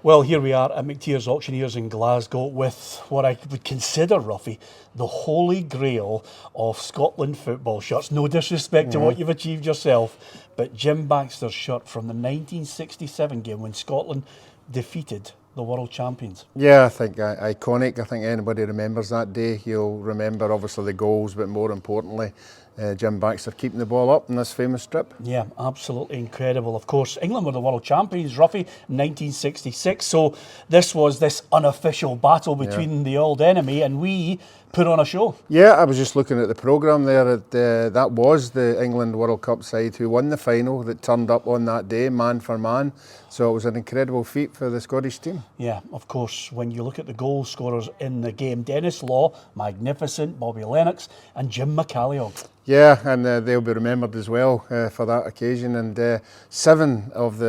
Well, here we are at McTears Auctioneers in Glasgow with what I would consider, Ruffy, the holy grail of Scotland football shirts. No disrespect to what you've achieved yourself, but Jim Baxter's shirt from the 1967 game when Scotland defeated the world champions. Yeah, I think iconic. I think anybody remembers that day. You'll remember obviously the goals, but more importantly, Jim Baxter keeping the ball up in this famous strip. Yeah, absolutely incredible. Of course, England were the world champions, Ruffy, 1966. So this was this unofficial battle between the old enemy, and we put on a show. Yeah, I was just looking at the programme there. That was the England World Cup side who won the final that turned up on that day, man for man. So it was an incredible feat for the Scottish team. Yeah, of course, when you look at the goal scorers in the game, Dennis Law, magnificent, Bobby Lennox and Jim McCalliog. Yeah, and they'll be remembered as well for that occasion. And I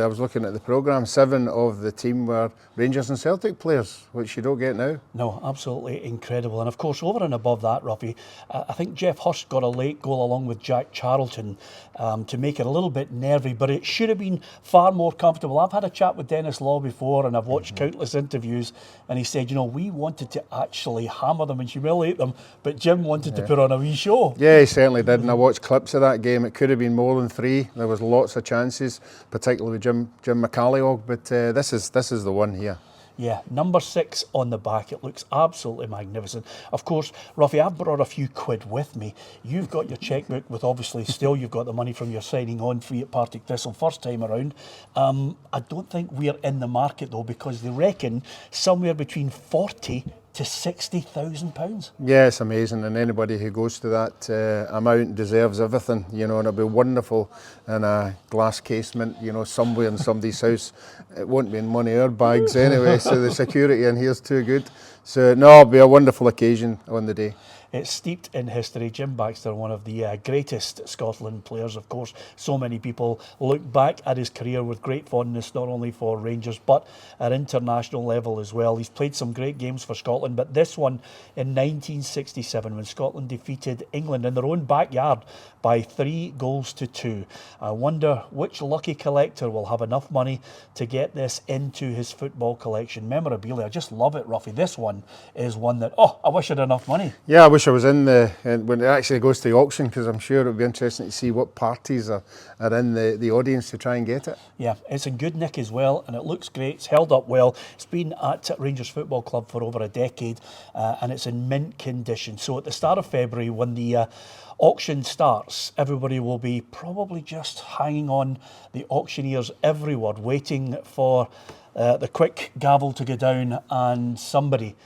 was looking at the programme, 7 of the team were Rangers and Celtic players, which you don't get now. No, absolutely incredible. And of course, over and above that, Ruffy, I think Jeff Hurst got a late goal along with Jack Charlton to make it a little bit nervy, but it should have been far more comfortable. I've had a chat with Dennis Law before, and I've watched countless interviews, and he said, we wanted to actually hammer them and humiliate them, but Jim wanted to put on a wee show. Yeah, he certainly did, and I watched clips of that game. It could have been more than 3. There was lots of chances, particularly with Jim McCalliog, but this is the one here. Yeah, number 6 on the back. It looks absolutely magnificent. Of course, Ruffy, I've brought a few quid with me. You've got your chequebook with obviously still you've got the money from your signing on fee at Partick Thistle first time around. I don't think we're in the market though, because they reckon somewhere between 40 to £60,000. Yeah, it's amazing, and anybody who goes to that amount deserves everything, and it'll be wonderful in a glass casement, somewhere in somebody's house. It won't be in one of our bags anyway, so the security in here's too good. So no, it'll be a wonderful occasion on the day. It's steeped in history. Jim Baxter, one of the greatest Scotland players, of course. So many people look back at his career with great fondness, not only for Rangers, but at international level as well. He's played some great games for Scotland, but this one in 1967, when Scotland defeated England in their own backyard by 3-2. I wonder which lucky collector will have enough money to get this into his football collection. Memorabilia, I just love it, Ruffy. This one is one that, I wish I had enough money. Yeah, I wish I was in when it actually goes to the auction, because I'm sure it would be interesting to see what parties are in the audience to try and get it. Yeah, it's in good nick as well, and it looks great. It's held up well. It's been at Rangers Football Club for over a decade, and it's in mint condition. So at the start of February, when the auction starts, everybody will be probably just hanging on the auctioneer's every word, waiting for the quick gavel to go down and somebody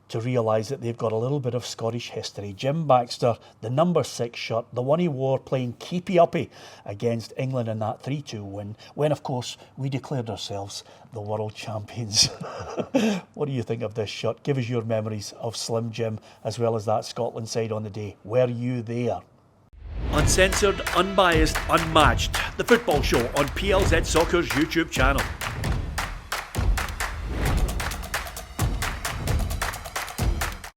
to realise that they've got a little bit of Scottish history. Jim Baxter, the number 6 shirt, the one he wore playing keepy-uppy against England in that 3-2 win, when of course we declared ourselves the world champions. What do you think of this shirt? Give us your memories of Slim Jim as well as that Scotland side on the day. Were you there? Uncensored, unbiased, unmatched. The Football Show on PLZ Soccer's YouTube channel.